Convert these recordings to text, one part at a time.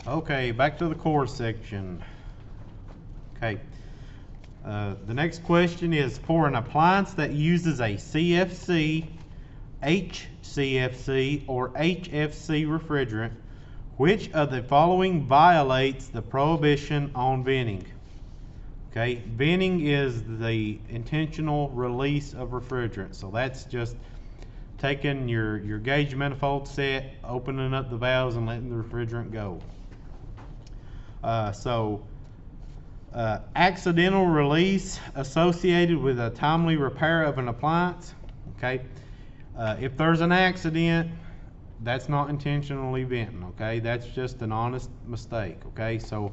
Okay, back to the core section. Okay, the next question is for an appliance that uses a CFC, HCFC, or HFC refrigerant, which of the following violates the prohibition on venting? Okay, venting is the intentional release of refrigerant. So that's just taking your gauge manifold set, opening up the valves and letting the refrigerant go. Accidental release associated with a timely repair of an appliance. Okay, if there's an accident, that's not intentionally venting. Okay, that's just an honest mistake. Okay, so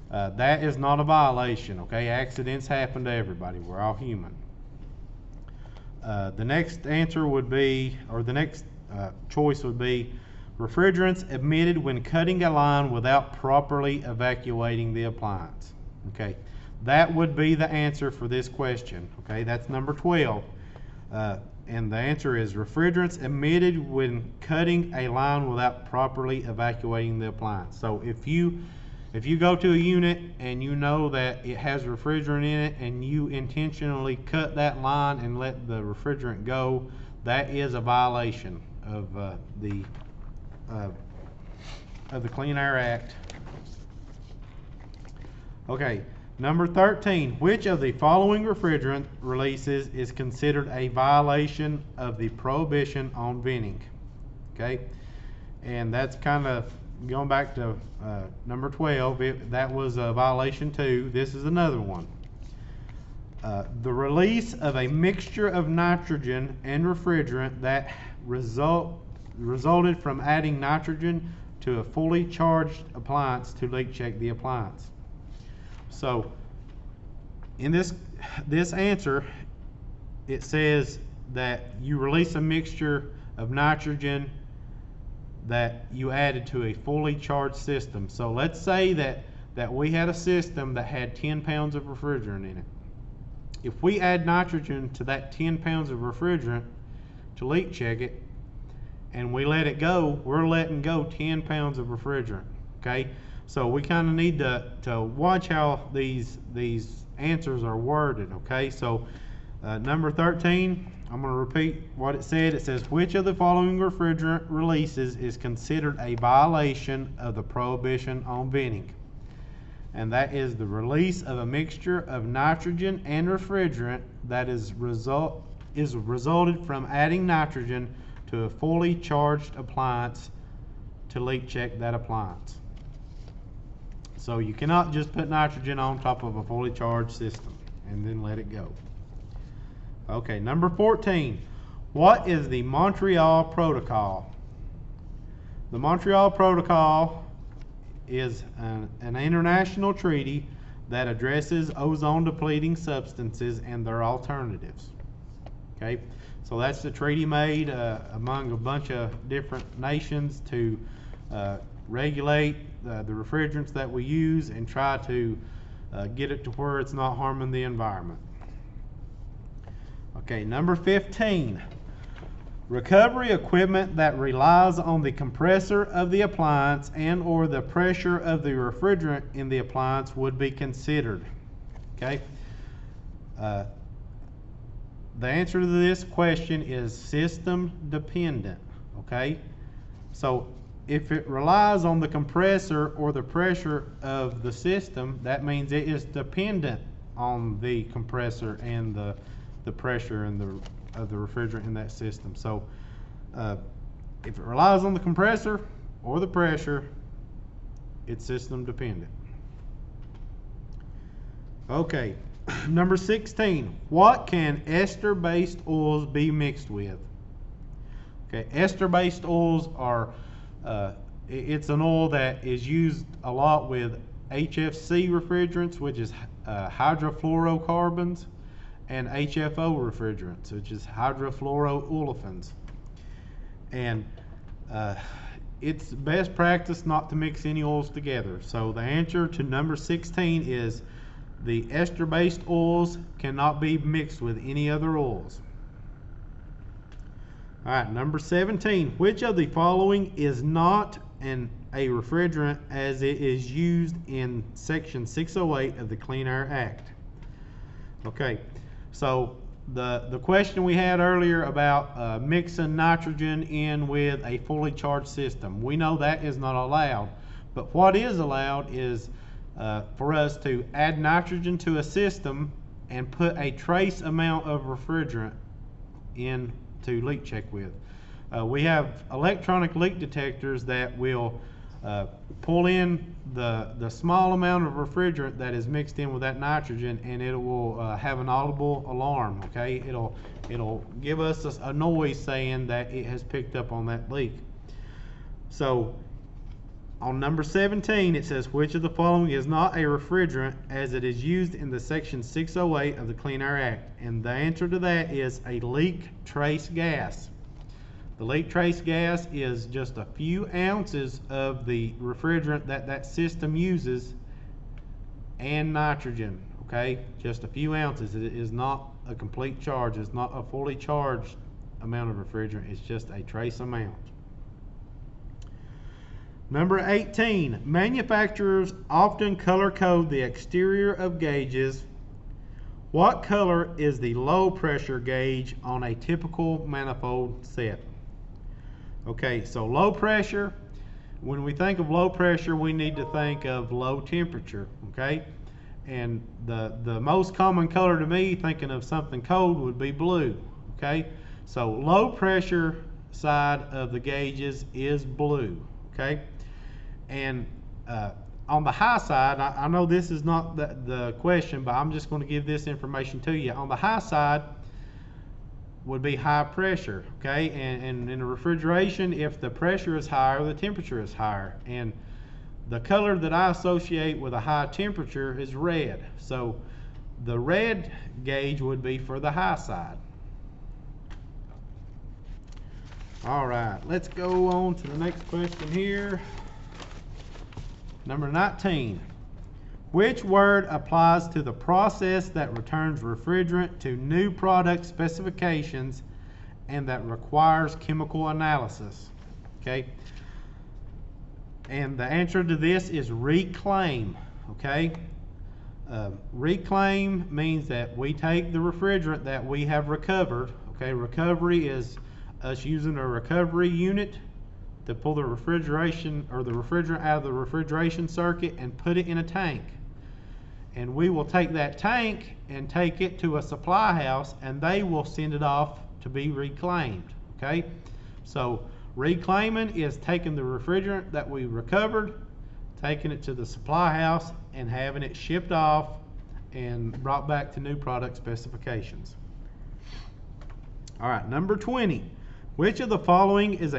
that is not a violation. Okay, accidents happen to everybody. We're all human. The next answer would be, or the next choice would be, refrigerants emitted when cutting a line without properly evacuating the appliance. Okay, that would be the answer for this question. Okay, that's number 12. And the answer is refrigerants emitted when cutting a line without properly evacuating the appliance. So if you go to a unit and you know that it has refrigerant in it and you intentionally cut that line and let the refrigerant go, that is a violation of the Clean Air Act. Okay, number 13. Which of the following refrigerant releases is considered a violation of the prohibition on venting? Okay, and that's kind of going back to number 12. That was a violation 2. This is another one. The release of a mixture of nitrogen and refrigerant that resulted from adding nitrogen to a fully charged appliance to leak check the appliance. So in this answer, it says that you release a mixture of nitrogen that you added to a fully charged system. So let's say that we had a system that had 10 pounds of refrigerant in it. If we add nitrogen to that 10 pounds of refrigerant to leak check it, and we let it go, we're letting go 10 pounds of refrigerant. Okay, so we kind of need to watch how these answers are worded. Okay, so number 13, I'm going to repeat what it said. It says, which of the following refrigerant releases is considered a violation of the prohibition on venting? And that is the release of a mixture of nitrogen and refrigerant that is resulted from adding nitrogen to a fully charged appliance to leak check that appliance. So you cannot just put nitrogen on top of a fully charged system and then let it go. Okay, number 14. What is the Montreal Protocol? The Montreal Protocol is an international treaty that addresses ozone depleting substances and their alternatives. Okay, so that's the treaty made among a bunch of different nations to regulate the refrigerants that we use and try to get it to where it's not harming the environment. Okay, number 15. Recovery equipment that relies on the compressor of the appliance and or the pressure of the refrigerant in the appliance would be considered. Okay. The answer to this question is system dependent. Okay. So if it relies on the compressor or the pressure of the system, that means it is dependent on the compressor and the pressure and of the refrigerant in that system. So if it relies on the compressor or the pressure, it's system dependent. Okay, number 16. What can ester-based oils be mixed with? Okay, ester-based oils are, it's an oil that is used a lot with HFC refrigerants, which is hydrofluorocarbons, and HFO refrigerants, which is hydrofluoroolefins. And it's best practice not to mix any oils together. So the answer to number 16 is the ester-based oils cannot be mixed with any other oils. All right, number 17. Which of the following is not a a refrigerant as it is used in Section 608 of the Clean Air Act. Okay, so the question we had earlier about mixing nitrogen in with a fully charged system, we know that is not allowed, but what is allowed is for us to add nitrogen to a system and put a trace amount of refrigerant in to leak check with. We have electronic leak detectors that will pull in the small amount of refrigerant that is mixed in with that nitrogen, and it will have an audible alarm. Okay, it'll give us a noise saying that it has picked up on that leak. So on number 17, it says, which of the following is not a refrigerant as it is used in the Section 608 of the Clean Air Act? And the answer to that is a leak trace gas. The leak trace gas is just a few ounces of the refrigerant that system uses and nitrogen, okay? Just a few ounces. It is not a complete charge. It's not a fully charged amount of refrigerant. It's just a trace amount. Number 18, manufacturers often color code the exterior of gauges. What color is the low pressure gauge on a typical manifold set? Okay, so low pressure, when we think of low pressure, we need to think of low temperature, okay? And the most common color to me, thinking of something cold, would be blue, okay? So low pressure side of the gauges is blue, okay? And on the high side, I know this is not the question, but I'm just going to give this information to you. On the high side would be high pressure, okay? And in the refrigeration, if the pressure is higher, the temperature is higher. And the color that I associate with a high temperature is red. So the red gauge would be for the high side. All right, let's go on to the next question here. Number 19. Which word applies to the process that returns refrigerant to new product specifications and that requires chemical analysis? Okay. And the answer to this is reclaim. Okay. Reclaim means that we take the refrigerant that we have recovered. Okay. Recovery is us using a recovery unit to pull the refrigeration or the refrigerant out of the refrigeration circuit and put it in a tank. And we will take that tank and take it to a supply house, and they will send it off to be reclaimed. Okay, so reclaiming is taking the refrigerant that we recovered, taking it to the supply house, and having it shipped off and brought back to new product specifications. All right, number 20. Which of the following is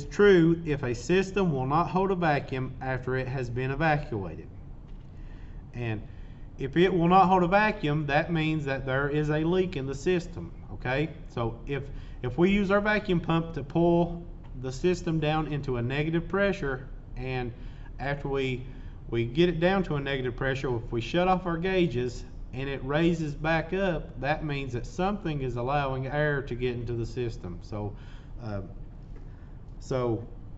true if a system will not hold a vacuum after it has been evacuated? And if it will not hold a vacuum, that means that there is a leak in the system, okay? So if we use our vacuum pump to pull the system down into a negative pressure, and after we get it down to a negative pressure, if we shut off our gauges and it raises back up, that means that something is allowing air to get into the system. So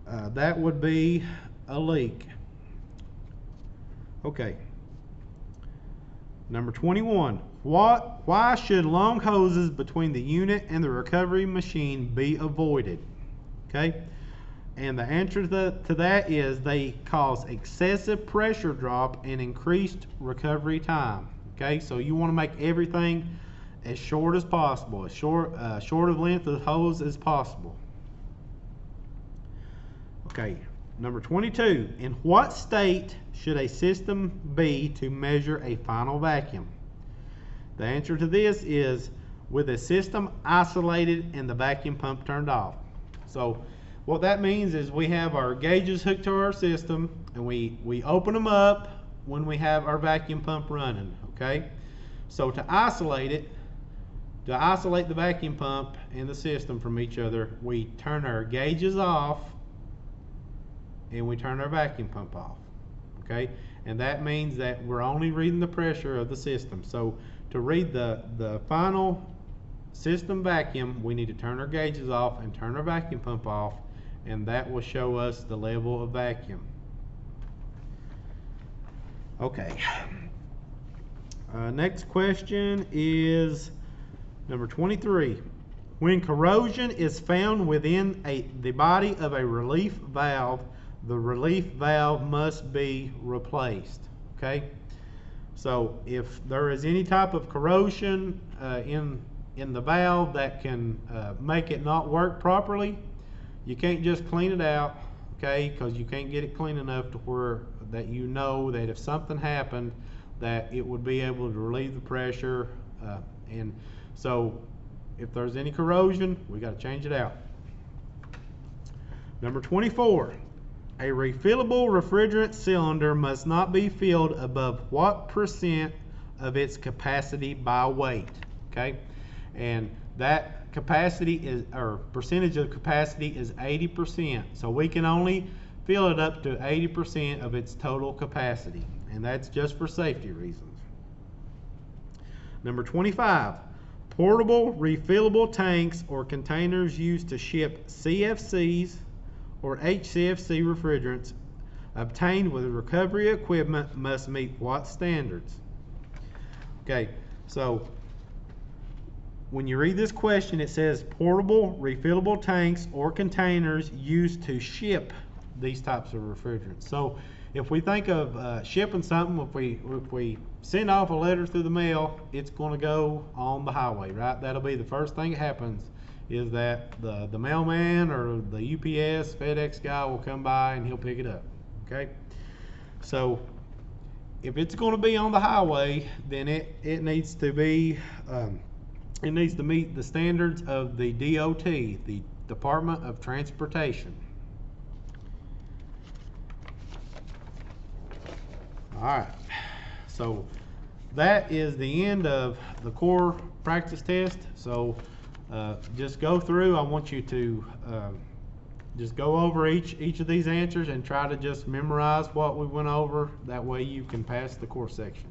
that would be a leak. Okay. Number 21. Why should long hoses between the unit and the recovery machine be avoided? Okay. And the answer to that is they cause excessive pressure drop and increased recovery time. Okay, so you want to make everything as short as possible, as short of length of hose as possible. Okay, number 22. In what state should a system be to measure a final vacuum? The answer to this is with a system isolated and the vacuum pump turned off. So what that means is we have our gauges hooked to our system, and we open them up when we have our vacuum pump running, okay? So to isolate the vacuum pump and the system from each other, we turn our gauges off and we turn our vacuum pump off, okay? And that means that we're only reading the pressure of the system. So to read the final system vacuum, we need to turn our gauges off and turn our vacuum pump off, and that will show us the level of vacuum. Okay. Next question is number 23. When corrosion is found within the body of a relief valve, the relief valve must be replaced. Okay? So if there is any type of corrosion in the valve that can make it not work properly, you can't just clean it out, okay? Because you can't get it clean enough to where that you know that if something happened, that it would be able to relieve the pressure. And so if there's any corrosion, we got to change it out. Number 24. A refillable refrigerant cylinder must not be filled above what percent of its capacity by weight, okay? And that capacity is, or percentage of capacity is 80%. So we can only fill it up to 80% of its total capacity, and that's just for safety reasons. Number 25. Portable refillable tanks or containers used to ship CFCs or HCFC refrigerants obtained with recovery equipment must meet what standards? Okay, so when you read this question, it says portable refillable tanks or containers used to ship these types of refrigerants. So if we think of shipping something, if we send off a letter through the mail, it's going to go on the highway, right? That'll be the first thing that happens, is that the mailman or the UPS, FedEx guy will come by and he'll pick it up, okay? So if it's going to be on the highway, then it needs to be, it needs to meet the standards of the DOT, the Department of Transportation. All right, so that is the end of the core practice test. So just go through. I want you to just go over each of these answers and try to just memorize what we went over. That way you can pass the core section.